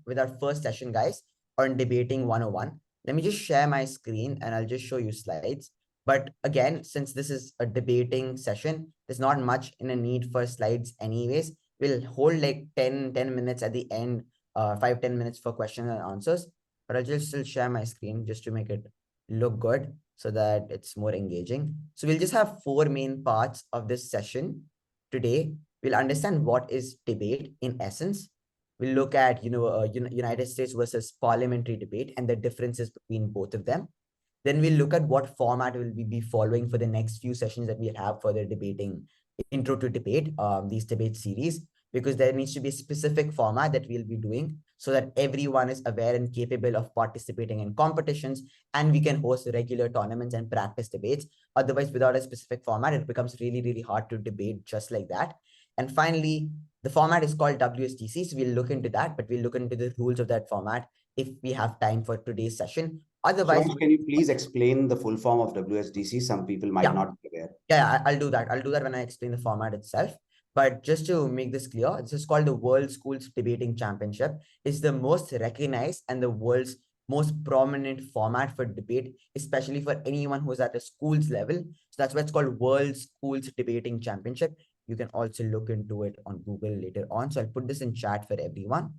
with our first session, guys, on debating 101. Let me just share my screen and I'll just show you slides. But again, since this is a debating session, there's not much in a need for slides anyways. We'll hold like 10 minutes at the end, 5-10 minutes for questions and answers. But I'll just still share my screen just to make it look good so that it's more engaging. So we'll just have 4 main parts of this session today. We'll understand what is debate in essence. We'll look at, United States versus parliamentary debate and the differences between both of them. Then we'll look at what format will we be following for the next few sessions that we'll have for the debating intro to debate, these debate series, because there needs to be a specific format that we'll be doing so that everyone is aware and capable of participating in competitions, and we can host regular tournaments and practice debates. Otherwise, without a specific format, it becomes really, really hard to debate just like that. And finally, the format is called WSDC, so we'll look into that, but we'll look into the rules of that format if we have time for today's session. Otherwise, Shivansh, can you please explain the full form of WSDC? Some people might not be aware. Yeah, I'll do that. I'll do that when I explain the format itself. But just to make this clear, this is called the World Schools Debating Championship. It's the most recognized and the world's most prominent format for debate, especially for anyone who's at a schools level. So that's why it's called World Schools Debating Championship. You can also look into it on Google later on. So I'll put this in chat for everyone.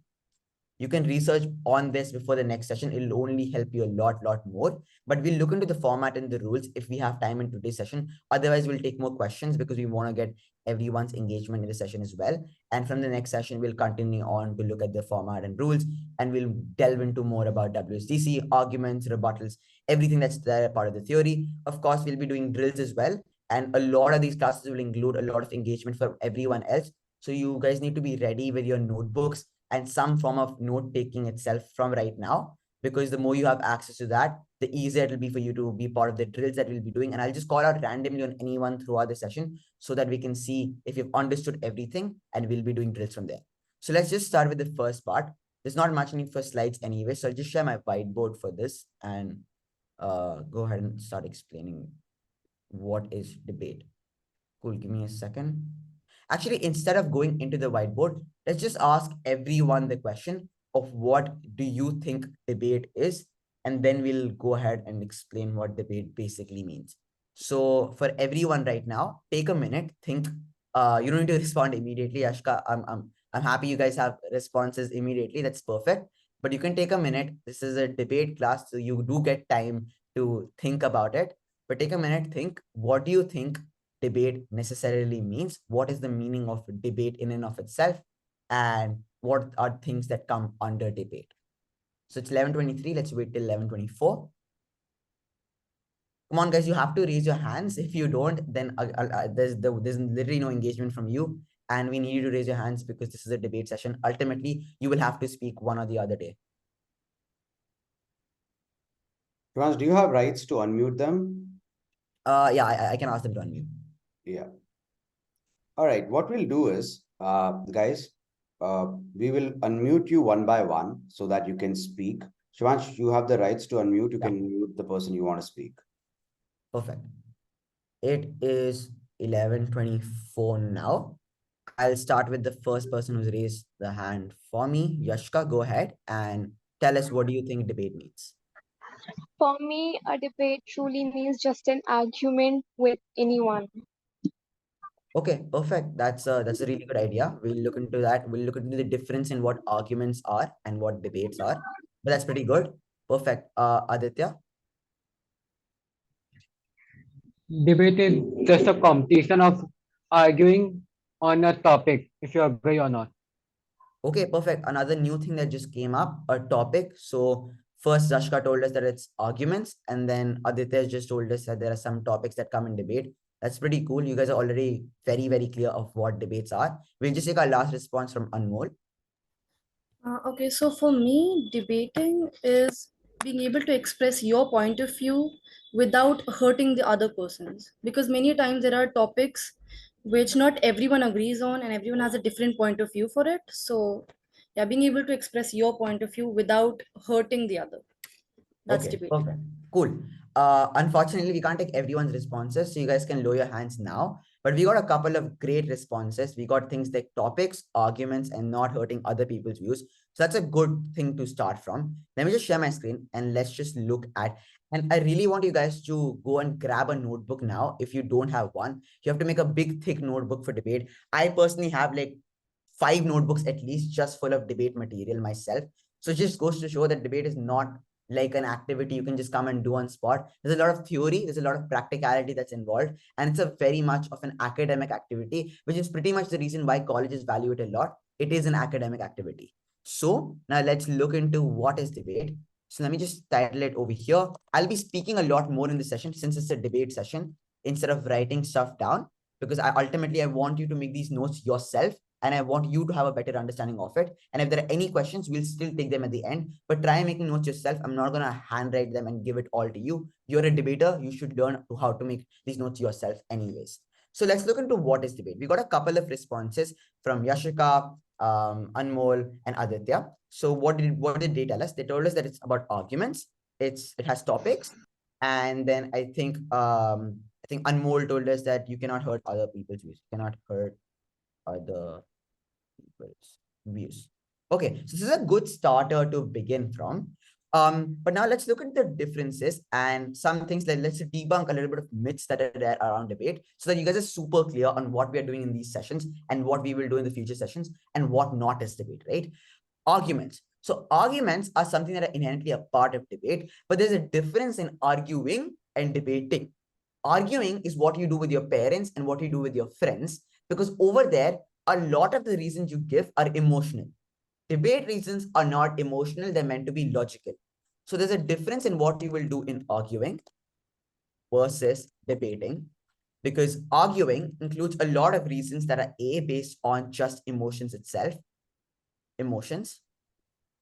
You can research on this before the next session. It'll only help you a lot more. But we'll look into the format and the rules if we have time in today's session. Otherwise, we'll take more questions because we want to get everyone's engagement in the session as well. And from the next session, we'll continue on to look at the format and rules, and we'll delve into more about WSDC, arguments, rebuttals, everything that's there part of the theory. Of course, we'll be doing drills as well. And a lot of these classes will include a lot of engagement for everyone else. So you guys need to be ready with your notebooks and some form of note taking itself from right now, because the more you have access to that, the easier it will be for you to be part of the drills that we'll be doing. And I'll just call out randomly on anyone throughout the session so that we can see if you've understood everything, and we'll be doing drills from there. So let's just start with the first part. There's not much need for slides anyway, so I'll just share my whiteboard for this and go ahead and start explaining what is debate. Cool, give me a second. Actually, instead of going into the whiteboard, let's just ask everyone the question of what do you think debate is, and then we'll go ahead and explain what debate basically means. So for everyone right now, take a minute, think. You don't need to respond immediately, Ashka. I'm happy you guys have responses immediately. That's perfect. But you can take a minute. This is a debate class, so you do get time to think about it. But take a minute, think. What do you think debate necessarily means? What is the meaning of debate in and of itself, and what are things that come under debate? So it's 11:23. Let's wait till 11:24. Come on, guys, you have to raise your hands. If you don't, then there's literally no engagement from you, and we need you to raise your hands because this is a debate session. Ultimately, you will have to speak one or the other day. Shivansh, do you have rights to unmute them? Yeah, I can ask them to unmute. Yeah. All right. What we'll do is, guys, we will unmute you one by one so that you can speak. Shivansh, you have the rights to unmute. You can mute the person you want to speak. Perfect. It is 11:24 now. I'll start with the first person who's raised the hand for me. Yashka, go ahead and tell us, what do you think debate means? For me, a debate truly means just an argument with anyone. Okay, perfect. That's a really good idea. We'll look into that. We'll look into the difference in what arguments are and what debates are. But that's pretty good. Perfect. Aditya? Debate is just a competition of arguing on a topic, if you agree or not. Okay, perfect. Another new thing that just came up, a topic. So first, Zashka told us that it's arguments, and then Aditya just told us that there are some topics that come in debate. That's pretty cool. You guys are already very, very clear of what debates are. We'll just take our last response from Anmol. Okay, so for me, debating is being able to express your point of view without hurting the other person's. Because many times there are topics which not everyone agrees on and everyone has a different point of view for it. So, yeah, being able to express your point of view without hurting the other. That's Okay, debating. perfect. Cool. Unfortunately, we can't take everyone's responses, so you guys can lower your hands now. But we got a couple of great responses. We got things like topics, arguments, and not hurting other people's views. So that's a good thing to start from. Let me just share my screen and let's just look at, and I really want you guys to go and grab a notebook now. If you don't have one, you have to make a big, thick notebook for debate. I personally have like 5 notebooks at least just full of debate material myself. So it just goes to show that debate is not like an activity you can just come and do on spot. There's a lot of theory, there's a lot of practicality that's involved, and it's a very much of an academic activity, which is pretty much the reason why colleges value it a lot. It is an academic activity. So now let's look into what is debate. So let me just title it over here. I'll be speaking a lot more in this session since it's a debate session instead of writing stuff down, because I want you to make these notes yourself and I want you to have a better understanding of it. And if there are any questions, we'll still take them at the end, but try making notes yourself. I'm not going to handwrite them and give it all to you. You're a debater. You should learn how to make these notes yourself anyways. So let's look into what is debate. We got a couple of responses from Yashika, Anmol, and Aditya. So what did they tell us? They told us that it's about arguments. It has topics. And then I think Anmol told us that you cannot hurt other people's views. You cannot hurt other people's views. Okay, so this is a good starter to begin from. But now let's look at the differences and some things like let's debunk a little bit of myths that are there around debate so that you guys are super clear on what we are doing in these sessions and what we will do in the future sessions and what not is debate, right? Arguments. So arguments are something that are inherently a part of debate, but there's a difference in arguing and debating. Arguing is what you do with your parents and what you do with your friends, because over there, a lot of the reasons you give are emotional. Debate reasons are not emotional, they're meant to be logical. So there's a difference in what you will do in arguing versus debating, because arguing includes a lot of reasons that are based on just emotions itself. Emotions.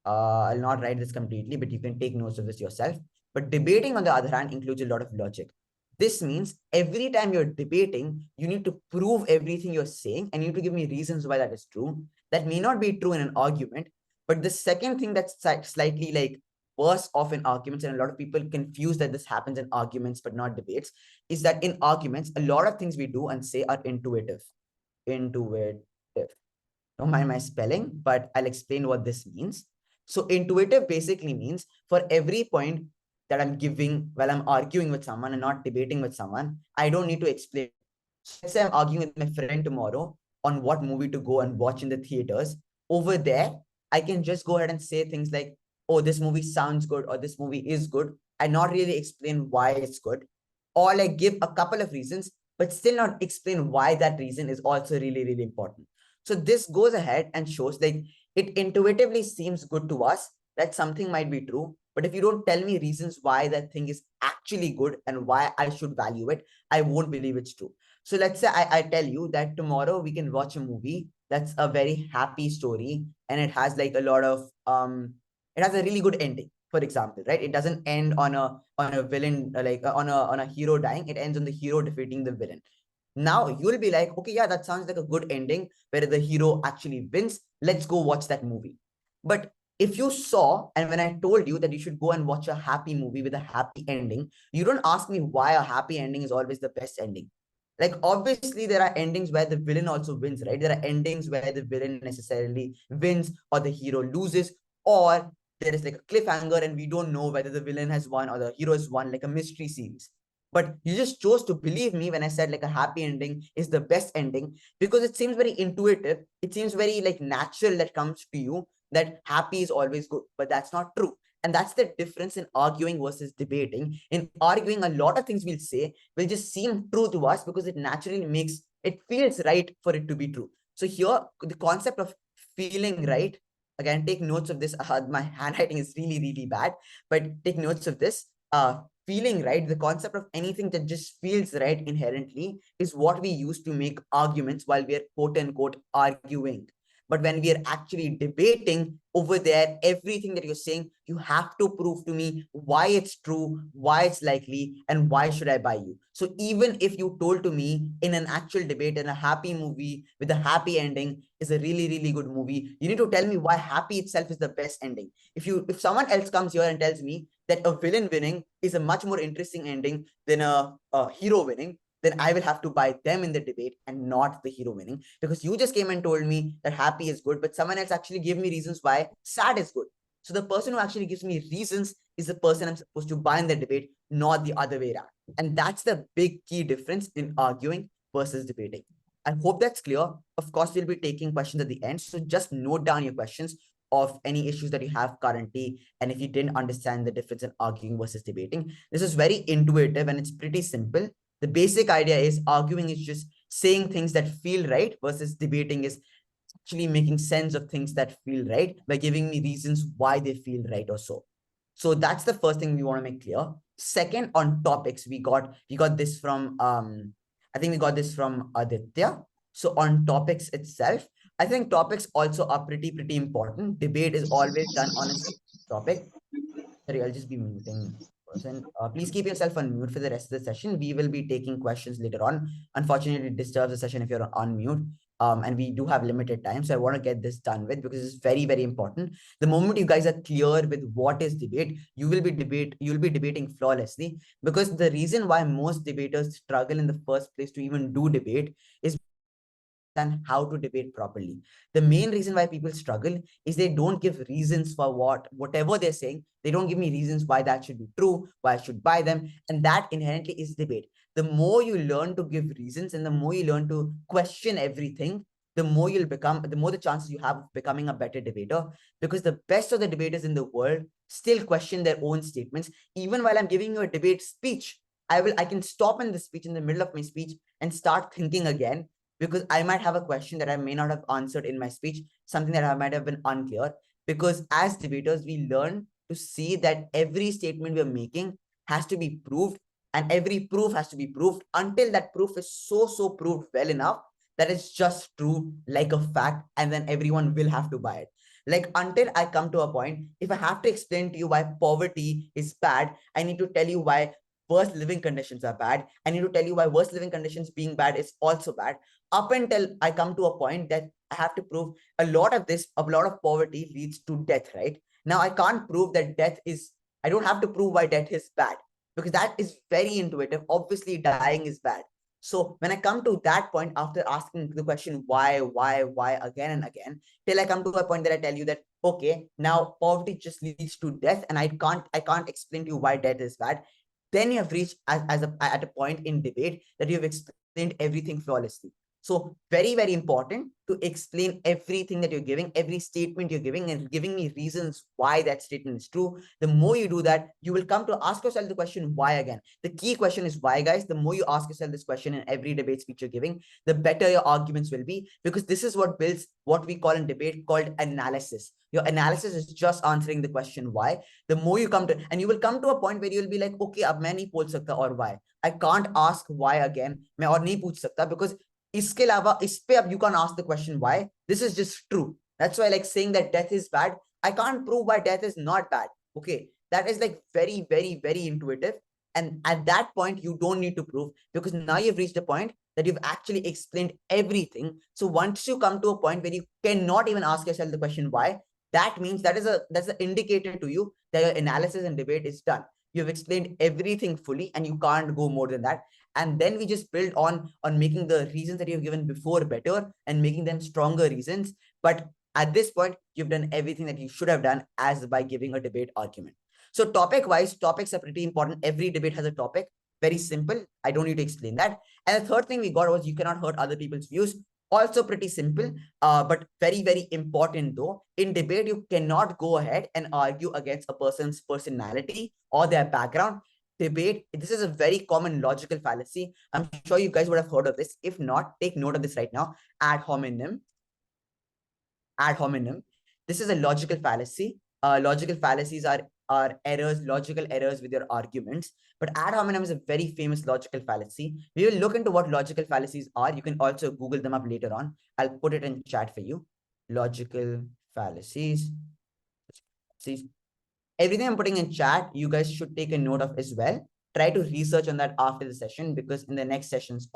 I'll not write this completely, but you can take notes of this yourself. But debating, on the other hand, includes a lot of logic. This means every time you're debating, you need to prove everything you're saying and you need to give me reasons why that is true. That may not be true in an argument, but the second thing that's slightly like worse off in arguments, and a lot of people confuse that this happens in arguments but not debates, is that in arguments, a lot of things we do and say are intuitive. Intuitive. Don't mind my spelling, but I'll explain what this means. So intuitive basically means for every point that I'm giving while I'm arguing with someone and not debating with someone, I don't need to explain. So let's say I'm arguing with my friend tomorrow on what movie to go and watch in the theaters. Over there, I can just go ahead and say things like, oh, this movie sounds good or this movie is good, and not really explain why it's good. Or like give a couple of reasons, but still not explain why that reason is also really, really important. So this goes ahead and shows like it intuitively seems good to us that something might be true. But if you don't tell me reasons why that thing is actually good and why I should value it, I won't believe it's true. So let's say I tell you that tomorrow we can watch a movie that's a very happy story and it has like a lot of it has a really good ending, for example, right? It doesn't end on a villain on a hero dying. It ends on the hero defeating the villain. Now you'll be like, okay, yeah, that sounds like a good ending where the hero actually wins. Let's go watch that movie. But if you saw, and when I told you that you should go and watch a happy movie with a happy ending, you don't ask me why a happy ending is always the best ending. Like, obviously, there are endings where the villain also wins, right? There are endings where the villain necessarily wins or the hero loses, or there is like a cliffhanger and we don't know whether the villain has won or the hero has won, like a mystery series. But you just chose to believe me when I said like a happy ending is the best ending because it seems very intuitive. It seems very like natural that comes to you that happy is always good, but that's not true. And that's the difference in arguing versus debating. In arguing, a lot of things we'll say will just seem true to us because it naturally it feels right for it to be true. So here, the concept of feeling right, again, take notes of this. My handwriting is really, really bad, but take notes of this. Feeling right, the concept of anything that just feels right inherently is what we use to make arguments while we are quote unquote arguing. But when we are actually debating over there, everything that you're saying, you have to prove to me why it's true, why it's likely, and why should I buy you. So even if you told to me in an actual debate in a happy movie with a happy ending is a really, really good movie, you need to tell me why happy itself is the best ending. If someone else comes here and tells me that a villain winning is a much more interesting ending than a hero winning, then I will have to buy them in the debate and not the hero winning, because you just came and told me that happy is good, but someone else actually gave me reasons why sad is good. So the person who actually gives me reasons is the person I'm supposed to buy in the debate, not the other way around. And that's the big key difference in arguing versus debating. I hope that's clear. Of course, we'll be taking questions at the end. So just note down your questions of any issues that you have currently. And if you didn't understand the difference in arguing versus debating, this is very intuitive and it's pretty simple. The basic idea is arguing is just saying things that feel right, versus debating is actually making sense of things that feel right by giving me reasons why they feel right or so. So that's the first thing we want to make clear. Second, on topics, we got this from I think we got this from Aditya. So on topics itself, I think topics also are pretty important. Debate is always done on a topic. Sorry, I'll just be muting person. Please keep yourself on mute for the rest of the session. We will be taking questions later on. Unfortunately, it disturbs the session if you're on mute. And we do have limited time, so I want to get this done with, because it's very important. The moment you guys are clear with what is debate, you'll be debating flawlessly, because the reason why most debaters struggle in the first place to even do debate is and how to debate properly. The main reason why people struggle is they don't give reasons for whatever they're saying. They don't give me reasons why that should be true, why I should buy them. And that inherently is debate. The more you learn to give reasons and the more you learn to question everything, the more the chances you have of becoming a better debater, because the best of the debaters in the world still question their own statements. Even while I'm giving you a debate speech, I can stop in the speech, in the middle of my speech, and start thinking again, because I might have a question that I may not have answered in my speech, something that I might have been unclear. Because as debaters, we learn to see that every statement we're making has to be proved, and every proof has to be proved until that proof is so proved well enough that it's just true, like a fact, and then everyone will have to buy it. Like, until I come to a point, if I have to explain to you why poverty is bad, I need to tell you why worst living conditions are bad. I need to tell you why worst living conditions being bad is also bad, up until I come to a point that I have to prove a lot of poverty leads to death, right? Now, I can't prove that I don't have to prove why death is bad, because that is very intuitive. Obviously, dying is bad. So when I come to that point, after asking the question, why again and again, till I come to a point that I tell you that, okay, now poverty just leads to death, and I can't explain to you why death is bad. Then you have reached at a point in debate that you have explained everything flawlessly. So very important to explain everything that you're giving, every statement you're giving, and giving me reasons why that statement is true. The more you do that, you will come to ask yourself the question, why again? The key question is why, guys. The more you ask yourself this question in every debate speech you're giving, the better your arguments will be, because this is what builds what we call in debate called analysis. Your analysis is just answering the question why. The more you come to, and you will come to a point where you'll be like, okay, ab main nahi पूछ सकता or why. I can't ask why again. मैं और नहीं पूछ सकता, because इसके अलावा इस पे अब you can't ask the question why. This is just true. That's why, like, saying that death is bad, I can't prove why death is not bad. Okay, that is like very intuitive. And at that point, you don't need to prove, because now you've reached a point that you've actually explained everything. So once you come to a point where you cannot even ask yourself the question why, that means that's an indicator to you that your analysis and debate is done. You've explained everything fully, and you can't go more than that. And then we just build on making the reasons that you've given before better and making them stronger reasons. But at this point, you've done everything that you should have done as by giving a debate argument. So topic wise, topics are pretty important. Every debate has a topic. Very simple. I don't need to explain that. And the third thing we got was you cannot hurt other people's views. Also pretty simple, but very important though. In debate, you cannot go ahead and argue against a person's personality or their background. Debate, this is a very common logical fallacy. I'm sure you guys would have heard of this. If not, take note of this right now. Ad hominem. This is a logical fallacy. Logical fallacies are logical errors with your arguments. But ad hominem is a very famous logical fallacy. We will look into what logical fallacies are. You can also Google them up later on. I'll put it in chat for you. Logical fallacies. Everything I'm putting in chat, you guys should take a note of as well. Try to research on that after the session, because in the next sessions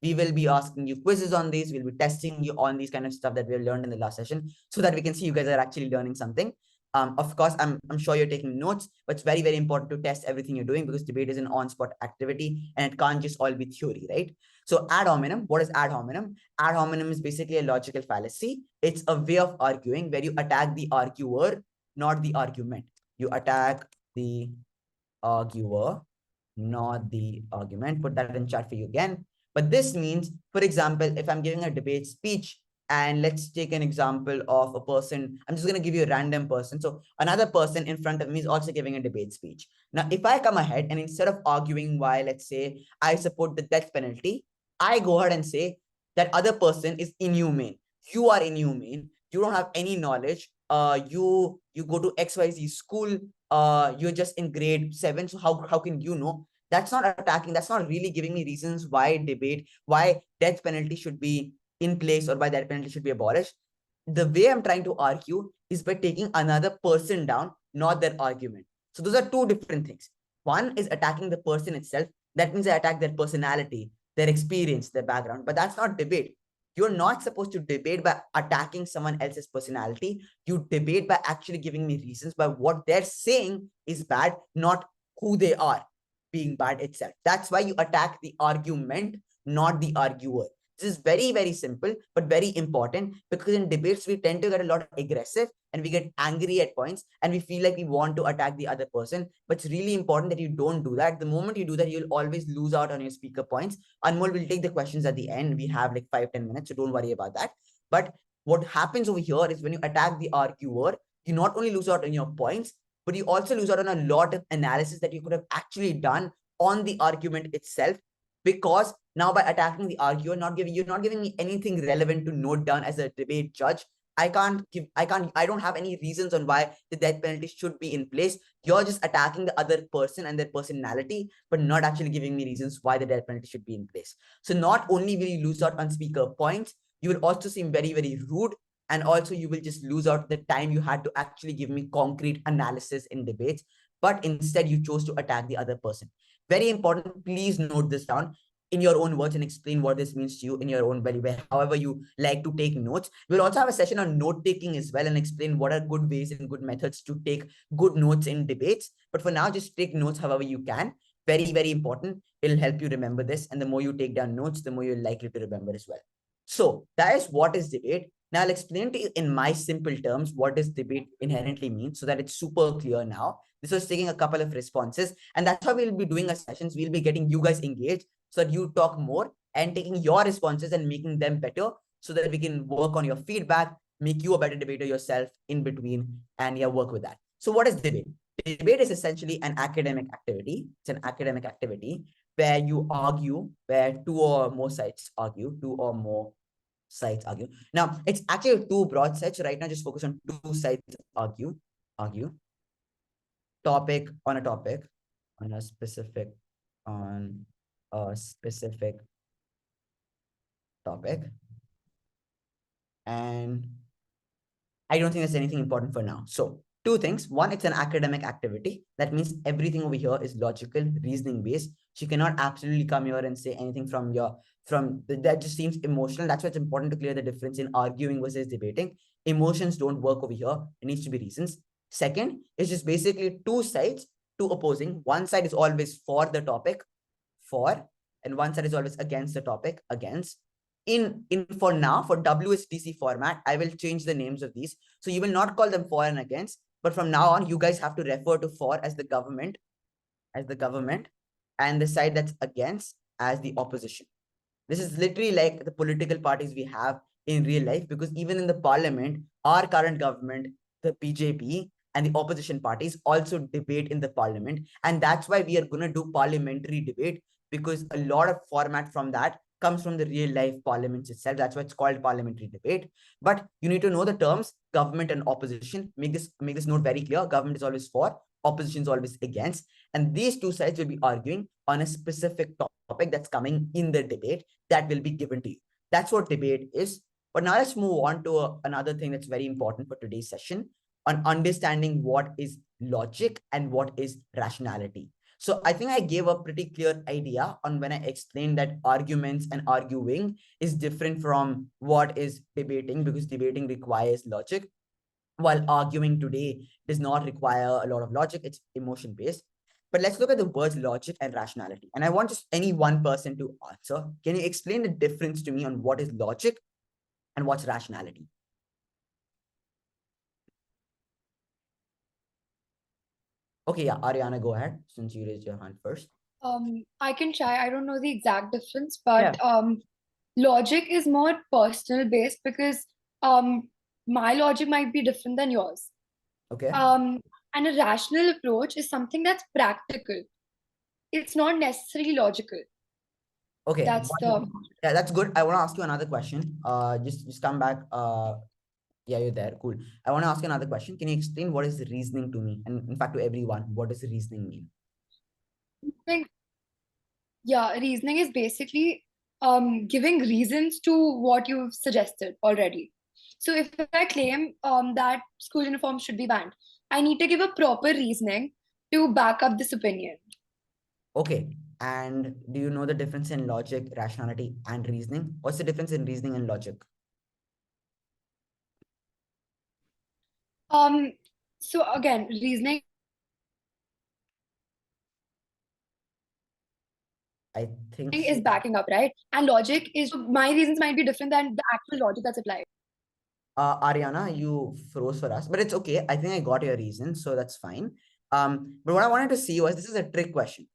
we will be asking you quizzes on these. We'll be testing you on these kind of stuff that we have learned in the last session, so that we can see you guys are actually learning something. Of course, I'm sure you're taking notes, but it's very, very important to test everything you're doing because debate is an on-spot activity and it can't just all be theory, right? So ad hominem, what is ad hominem? Ad hominem is basically a logical fallacy. It's a way of arguing where you attack the arguer, not the argument. You attack the arguer, not the argument. Put that in chat for you again. But this means, for example, if I'm giving a debate speech, and let's take an example of a person, I'm just going to give you a random person. So another person in front of me is also giving a debate speech. Now, if I come ahead and instead of arguing why, let's say, I support the death penalty, I go ahead and say that other person is inhumane. You are inhumane. You don't have any knowledge. You go to XYZ school. You're just in grade 7. So how can you know? That's not attacking. That's not really giving me reasons why why death penalty should be in place or why death penalty should be abolished. The way I'm trying to argue is by taking another person down, not their argument. So those are two different things. One is attacking the person itself. That means I attack their personality, their experience, their background. But that's not debate. You're not supposed to debate by attacking someone else's personality. You debate by actually giving me reasons by what they're saying is bad, not who they are being bad itself. That's why you attack the argument, not the arguer. This is very, very simple, but very important because in debates, we tend to get a lot aggressive and we get angry at points and we feel like we want to attack the other person. But it's really important that you don't do that. The moment you do that, you'll always lose out on your speaker points. Anmol will take the questions at the end. We have like 5-10 minutes, so don't worry about that. But what happens over here is when you attack the arguer, you not only lose out on your points, but you also lose out on a lot of analysis that you could have actually done on the argument itself. Because now by attacking the arguer, you're not giving me anything relevant to note down as a debate judge. I don't have any reasons on why the death penalty should be in place. You're just attacking the other person and their personality, but not actually giving me reasons why the death penalty should be in place. So not only will you lose out on speaker points, you will also seem very, very rude. And also you will just lose out the time you had to actually give me concrete analysis in debates. But instead you chose to attack the other person. Very important, please note this down in your own words and explain what this means to you in your own very way, however you like to take notes. We'll also have a session on note taking as well and explain what are good ways and good methods to take good notes in debates. But for now, just take notes however you can. Very, very important. It'll help you remember this. And the more you take down notes, the more you're likely to remember as well. So that is what is debate. Now I'll explain to you in my simple terms what does debate inherently mean so that it's super clear now. This was taking a couple of responses, and that's how we'll be doing our sessions. We'll be getting you guys engaged so that you talk more and taking your responses and making them better so that we can work on your feedback, make you a better debater yourself in between, and yeah, work with that. So what is debate? Debate is essentially an academic activity. It's an academic activity where you argue, where two or more sides argue. Now, it's actually two broad sets. Right now, just focus on two sides argue. Topic on a specific topic. And I don't think there's anything important for now. So two things. One, it's an academic activity. That means everything over here is logical, reasoning based. So you cannot absolutely come here and say anything that just seems emotional. That's why it's important to clear the difference in arguing versus debating. Emotions don't work over here. It needs to be reasons. Second, it's just basically two sides, two opposing. One side is always for the topic, and one side is always against the topic, against. For now, for WSDC format, I will change the names of these. So you will not call them for and against, but from now on, you guys have to refer to for as the government, and the side that's against as the opposition. This is literally like the political parties we have in real life, because even in the parliament, our current government, the BJP, and the opposition parties also debate in the parliament. And that's why we are going to do parliamentary debate, because a lot of format from that comes from the real life parliaments itself. That's why it's called parliamentary debate. But you need to know the terms government and opposition. Make this note very clear. Government is always for, opposition is always against. And these two sides will be arguing on a specific topic that's coming in the debate that will be given to you. That's what debate is. But now let's move on to another thing that's very important for today's session, on understanding what is logic and what is rationality. So I think I gave a pretty clear idea on when I explained that arguments and arguing is different from what is debating, because debating requires logic. while arguing today does not require a lot of logic, it's emotion based. But let's look at the words logic and rationality. And I want just any one person to answer. Can you explain the difference to me on what is logic and what's rationality? Okay, yeah, Ariana, go ahead since you raised your hand first. I can try. I don't know the exact difference, but logic is more personal based because my logic might be different than yours. Okay. And a rational approach is something that's practical. It's not necessarily logical. Okay. That's the Yeah, that's good. I want to ask you another question. Just come back. Yeah, you're there. Cool. I want to ask you another question. Can you explain what is reasoning to me? And in fact, to everyone, what does reasoning mean? thing. Yeah, reasoning is basically giving reasons to what you've suggested already. So if I claim that school uniforms should be banned, I need to give a proper reasoning to back up this opinion. Okay. And do you know the difference in logic, rationality, and reasoning? What's the difference in reasoning and logic? So again, reasoning I think is backing up, right? And logic is my reasons might be different than the actual logic that's applied. Ariana, you froze for us, but it's okay. I think I got your reason, so that's fine. But what I wanted to see was, this is a trick question.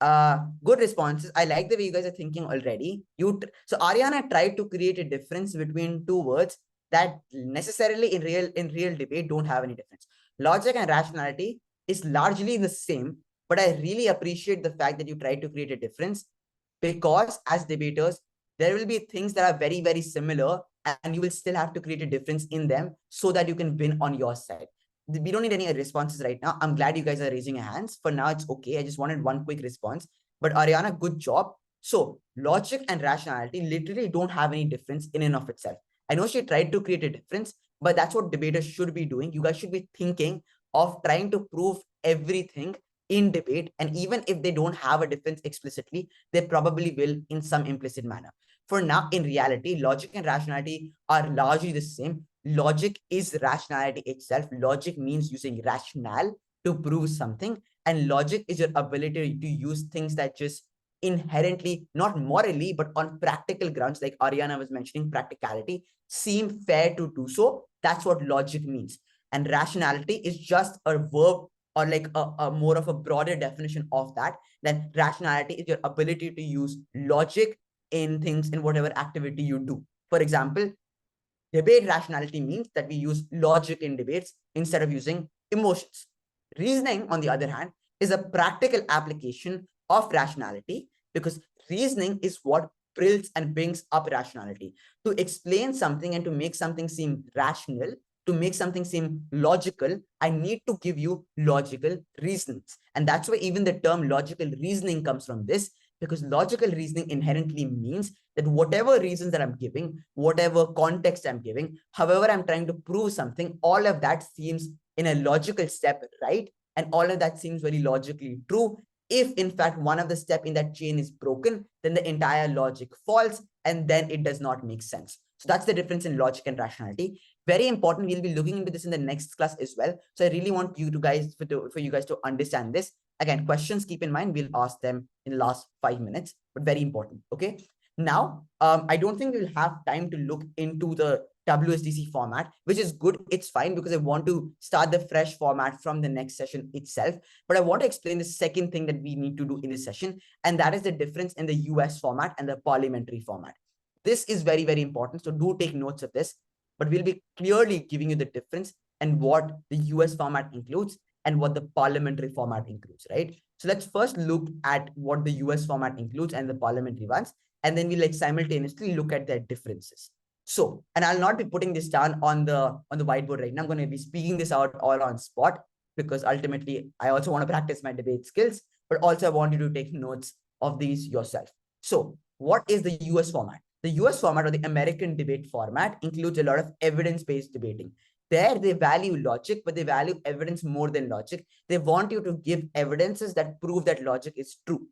Good responses. I like the way you guys are thinking already. So Ariana tried to create a difference between two words that necessarily in real debate don't have any difference. Logic and rationality is largely the same, but I really appreciate the fact that you tried to create a difference, because as debaters, there will be things that are very, very similar, and you will still have to create a difference in them so that you can win on your side. We don't need any responses right now. I'm glad you guys are raising your hands. For now, it's okay. I just wanted one quick response. But Ariana, good job. So logic and rationality literally don't have any difference in and of itself. I know she tried to create a difference, but that's what debaters should be doing. You guys should be thinking of trying to prove everything in debate. And even if they don't have a difference explicitly, they probably will in some implicit manner. For now, in reality, logic and rationality are largely the same. Logic is rationality itself. Logic means using rationale to prove something, and logic is your ability to use things that just inherently, not morally, but on practical grounds, like Ariana was mentioning, practicality, seem fair to do so. That's what logic means. And rationality is just a verb, or like a more of a broader definition of that. Then rationality is your ability to use logic in things, in whatever activity you do. For example, debate rationality means that we use logic in debates instead of using emotions. Reasoning, on the other hand, is a practical application of rationality, because reasoning is what builds and brings up rationality. To explain something and to make something seem rational, to make something seem logical, I need to give you logical reasons. And that's why even the term logical reasoning comes from this, because logical reasoning inherently means that whatever reasons that I'm giving, whatever context I'm giving, however I'm trying to prove something, all of that seems in a logical step, right? And all of that seems very logically true. If in fact one of the step in that chain is broken, then the entire logic falls, and then it does not make sense. So that's the difference in logic and rationality. Very important. We'll be looking into this in the next class as well. So I really want you guys for you guys to understand this. Again, questions, keep in mind, we'll ask them in the last 5 minutes, but very important. Okay. Now, I don't think we'll have time to look into the WSDC format, which is good. It's fine, because I want to start the fresh format from the next session itself. But I want to explain the second thing that we need to do in this session, and that is the difference in the US format and the parliamentary format. This is very, very important. So do take notes of this, but we'll be clearly giving you the difference and what the US format includes and what the parliamentary format includes, right? So let's first look at what the US format includes and the parliamentary ones, and then we like simultaneously look at their differences. So, and I'll not be putting this down on the whiteboard right now. I'm going to be speaking this out all on spot, because ultimately I also want to practice my debate skills, but also I want you to take notes of these yourself. So what is the US format? The US format, or the American debate format, includes a lot of evidence-based debating. There they value logic, but they value evidence more than logic. They want you to give evidences that prove that logic is true.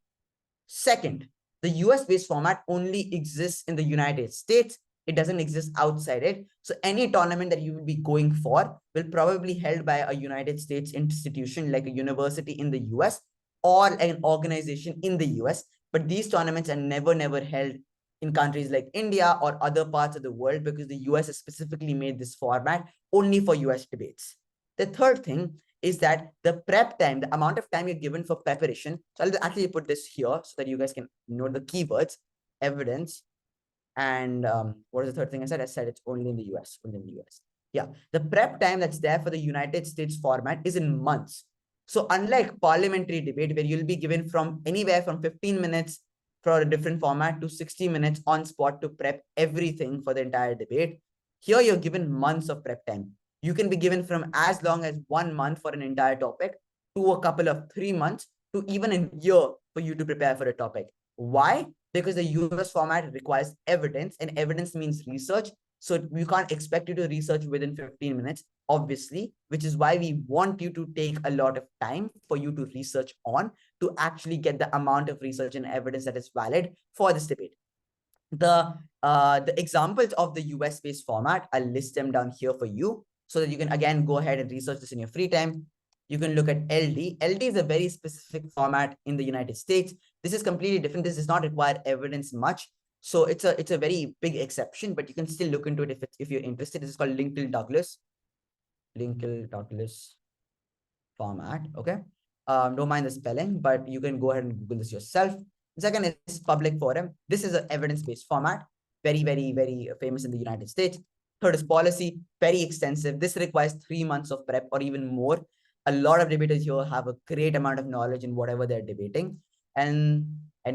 Second, the US-based format only exists in the United States. It doesn't exist outside it. So any tournament that you will be going for will probably held by a United States institution like a university in the US or an organization in the US. But these tournaments are never held in countries like India or other parts of the world because the US has specifically made this format only for US debates. The third thing is that the prep time, the amount of time you're given for preparation. So I'll actually put this here so that you guys can know the keywords, evidence, and what is the third thing I said? I said it's only in the US, only in the US. Yeah, the prep time that's there for the United States format is in months. So unlike parliamentary debate, where you'll be given from anywhere from 15 minutes for a different format to 60 minutes on spot to prep everything for the entire debate, here you're given months of prep time. You can be given from as long as 1 month for an entire topic to a couple of 3 months to even a year for you to prepare for a topic. Why? Because the US format requires evidence, and evidence means research. So we can't expect you to research within 15 minutes, obviously, which is why we want you to take a lot of time for you to research on to actually get the amount of research and evidence that is valid for this debate. The examples of the US-based format, I'll list them down here for you so that you can again go ahead and research this in your free time. You can look at LD. LD is a very specific format in the United States. This is completely different. This does not require evidence much. So it's a very big exception, but you can still look into it if you're interested. This is called Lincoln-Douglas format. Okay. Don't mind the spelling, but you can go ahead and Google this yourself. Second is public forum. This is an evidence-based format, very famous in the United States. Third is policy, very extensive. This requires 3 months of prep or even more. A lot of debaters here have a great amount of knowledge in whatever they're debating. And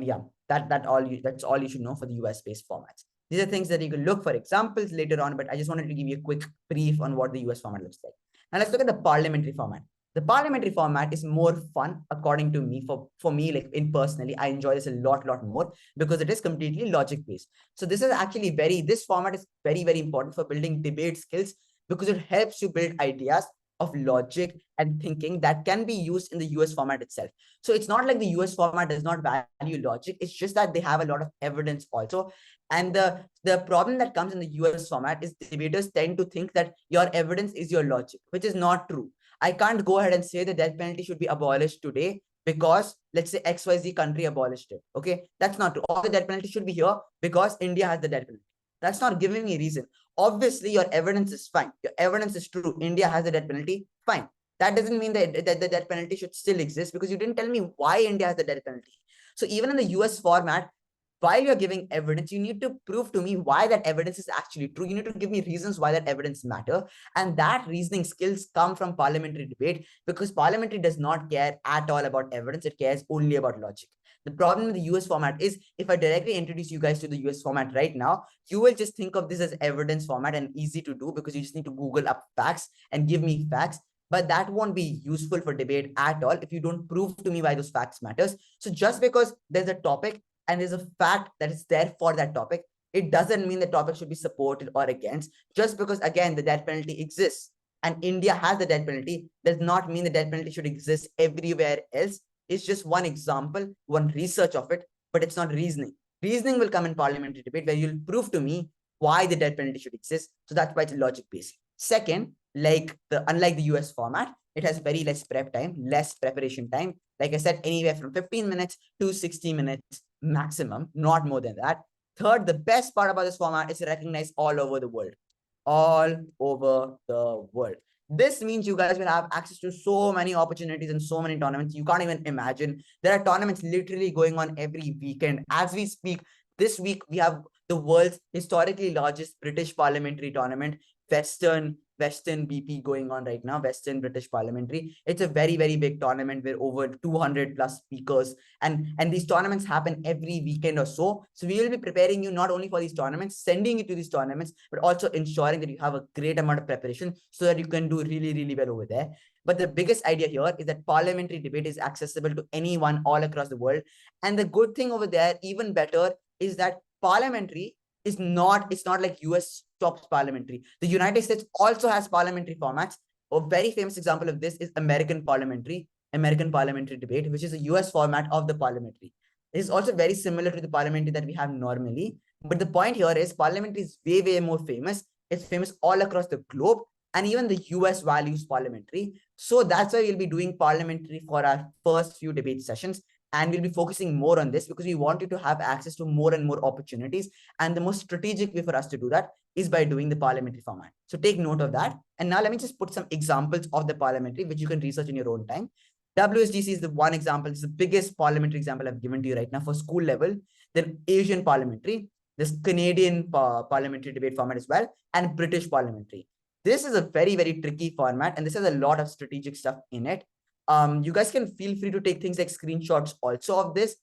yeah, that's all you should know for the US-based formats. These are things that you can look for examples later on, but I just wanted to give you a quick brief on what the US format looks like. Now let's look at the parliamentary format. The parliamentary format is more fun, according to me. For me, like personally, I enjoy this a lot more because it is completely logic-based. So this is actually this format is very important for building debate skills because it helps you build ideas of logic and thinking that can be used in the US format itself. So it's not like the US format does not value logic. It's just that they have a lot of evidence also. And the problem that comes in the US format is debaters tend to think that your evidence is your logic, which is not true. I can't go ahead and say the death penalty should be abolished today because let's say XYZ country abolished it. Okay, that's not true. Or the death penalty should be here because India has the death penalty. That's not giving me a reason. Obviously, your evidence is fine. Your evidence is true. India has the death penalty. Fine. That doesn't mean that the death penalty should still exist because you didn't tell me why India has the death penalty. So even in the US format, while you're giving evidence, you need to prove to me why that evidence is actually true. You need to give me reasons why that evidence matter. And that reasoning skills come from parliamentary debate because parliamentary does not care at all about evidence. It cares only about logic. The problem with the US format is if I directly introduce you guys to the US format right now, you will just think of this as evidence format and easy to do because you just need to Google up facts and give me facts. But that won't be useful for debate at all if you don't prove to me why those facts matters. So just because there's a topic and there's a fact that is there for that topic, it doesn't mean the topic should be supported or against. Just because, again, the death penalty exists and India has the death penalty does not mean the death penalty should exist everywhere else. It's just one example, one research of it, but it's not reasoning. Reasoning will come in parliamentary debate where you'll prove to me why the death penalty should exist. So that's why it's logic-based. Second, unlike the US format, it has very less prep time, less preparation time. Like I said, anywhere from 15 minutes to 60 minutes maximum, not more than that. Third, the best part about this format is recognized all over the world. All over the world. This means you guys will have access to so many opportunities and so many tournaments you can't even imagine. There are tournaments literally going on every weekend. As we speak, this week we have the world's historically largest British parliamentary tournament, Western BP going on right now, Western British Parliamentary. It's a very big tournament with over 200 plus speakers, and these tournaments happen every weekend or so. So we will be preparing you not only for these tournaments, sending you to these tournaments, but also ensuring that you have a great amount of preparation so that you can do really well over there. But the biggest idea here is that parliamentary debate is accessible to anyone all across the world. And the good thing over there, even better, is that parliamentary it's not like US stops parliamentary. The United States also has parliamentary formats. A very famous example of this is American parliamentary debate, which is a US format of the parliamentary. It is also very similar to the parliamentary that we have normally, But the point here is Parliamentary is way, way more famous. It's famous all across the globe, and even the US values Parliamentary. So that's why we'll be doing Parliamentary for our first few debate sessions. And we'll be focusing more on this because we want you to have access to more and more opportunities. And the most strategic way for us to do that is by doing the Parliamentary format. So take note of that. And now let me just put some examples of the Parliamentary, which you can research in your own time. WSDC is the one example. It's the biggest Parliamentary example I've given to you right now for school level. Then Asian Parliamentary, this Canadian Parliamentary debate format as well, and British Parliamentary. This is a very, very tricky format, and this has a lot of strategic stuff in it. You guys can feel free to take things like screenshots also of this.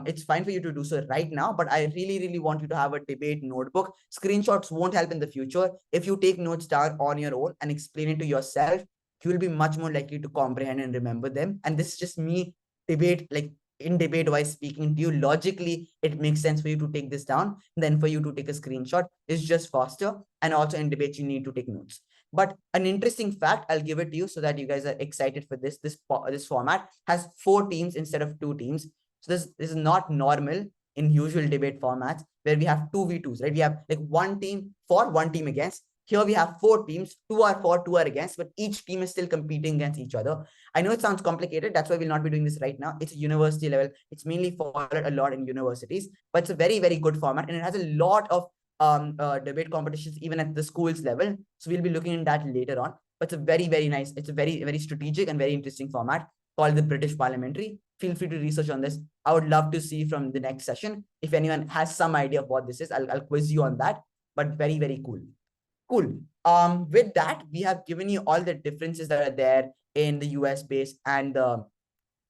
It's fine for you to do so right now, but I really, really want you to have a debate notebook. Screenshots won't help in the future. If you take notes down on your own and explain it to yourself, you will be much more likely to comprehend and remember them. And this is just me debate, like in debate wise speaking to you. Logically, it makes sense for you to take this down than for you to take a screenshot. It's just faster. And also in debates, you need to take notes. But an interesting fact, I'll give it to you so that you guys are excited for this. This format has 4 teams instead of 2 teams. So this is not normal in usual debate formats where we have 2v2s, right? We have like 1 team for, 1 team against. Here we have 4 teams, 2 are for, 2 are against, but each team is still competing against each other. I know it sounds complicated. That's why we'll not be doing this right now. It's a university level. It's mainly followed a lot in universities, but it's a very, very good format. And it has a lot of debate competitions even at the schools level. So we'll be looking at that later on. But it's a very, very nice, it's a very, very strategic and very interesting format called the British Parliamentary. Feel free to research on this. I would love to see from the next session. If anyone has some idea of what this is, I'll quiz you on that. But very, very cool. Cool. With that, we have given you all the differences that are there in the US base and the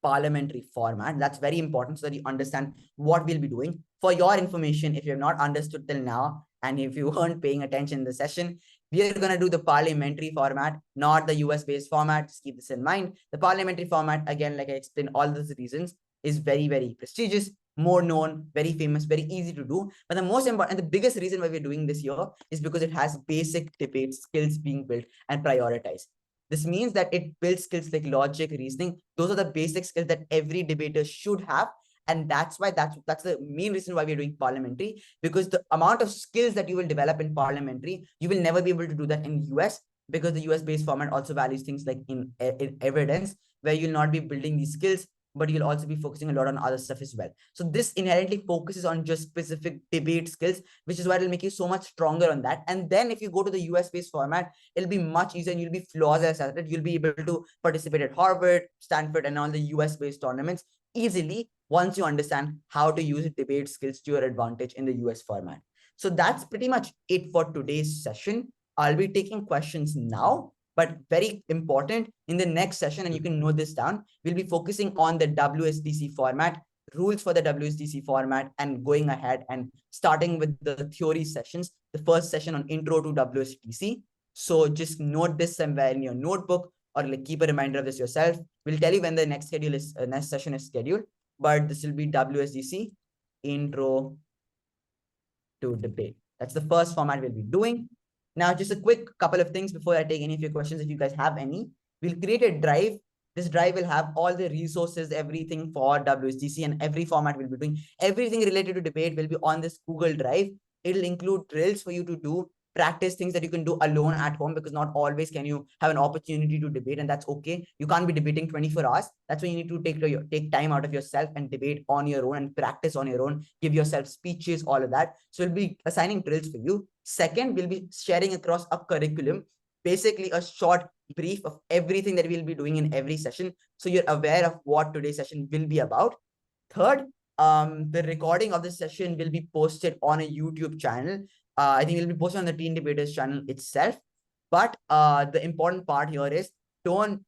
parliamentary format. That's very important so that you understand what we'll be doing. For your information, if you have not understood till now, and if you weren't paying attention in the session, we are going to do the parliamentary format, not the US based format. Just keep this in mind. The parliamentary format, again, like I explained, all those reasons, is very, very prestigious, more known, very famous, very easy to do. But the most important and the biggest reason why we're doing this here is because it has basic debate skills being built and prioritized. This means that it builds skills like logic, reasoning. Those are the basic skills that every debater should have. And that's why that's the main reason why we're doing parliamentary, because the amount of skills that you will develop in parliamentary, you will never be able to do that in US, because the US based format also values things like in evidence, where you'll not be building these skills, but you'll also be focusing a lot on other stuff as well. So this inherently focuses on just specific debate skills, which is why it'll make you so much stronger on that. And then if you go to the US based format, it'll be much easier and you'll be flawless at it. You'll be able to participate at Harvard, Stanford, and all the US based tournaments easily once you understand how to use debate skills to your advantage in the US format. So that's pretty much it for today's session. I'll be taking questions now. But very important, in the next session, and you can note this down, we'll be focusing on the WSDC format, rules for the WSDC format, and going ahead and starting with the theory sessions, the first session on intro to WSDC. So just note this somewhere in your notebook or like keep a reminder of this yourself. We'll tell you when the next session is scheduled, but this will be WSDC intro to debate. That's the first format we'll be doing. Now, just a quick couple of things before I take any of your questions, if you guys have any. We'll create a drive. This drive will have all the resources, everything for WSDC, and every format we'll be doing. Everything related to debate will be on this Google Drive. It'll include drills for you to do, practice things that you can do alone at home, because not always can you have an opportunity to debate, and that's okay. You can't be debating 24 hours. That's why you need to take time out of yourself and debate on your own and practice on your own, give yourself speeches, all of that. So we'll be assigning drills for you. Second, we'll be sharing across a curriculum, basically a short brief of everything that we'll be doing in every session, so you're aware of what today's session will be about. Third, the recording of the session will be posted on a YouTube channel. I think it'll be posted on the Teen Debaters channel itself. But the important part here is don't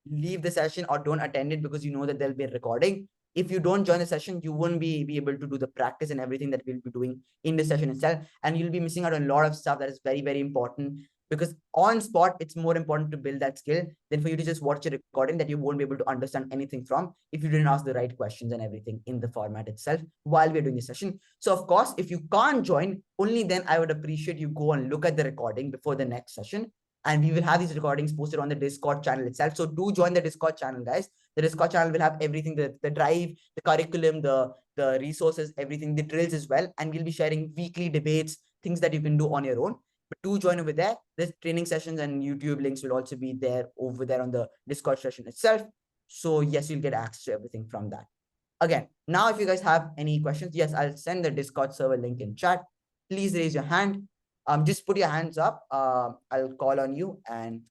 leave the session or don't attend it because you know that there'll be a recording. If you don't join the session, you won't be able to do the practice and everything that we'll be doing in the session itself. And you'll be missing out on a lot of stuff that is very, very important, because on spot, it's more important to build that skill than for you to just watch a recording that you won't be able to understand anything from if you didn't ask the right questions and everything in the format itself while we're doing the session. So of course, if you can't join, only then I would appreciate you go and look at the recording before the next session. And we will have these recordings posted on the Discord channel itself. So do join the Discord channel, guys. The Discord channel will have everything, the drive, the curriculum, the the resources, everything, the drills as well. And we'll be sharing weekly debates, things that you can do on your own. But do join over there. The training sessions and YouTube links will also be there over there on the Discord session itself. So yes, you'll get access to everything from that. Again, now if you guys have any questions, yes, I'll send the Discord server link in chat. Please raise your hand. Just put your hands up. I'll call on you and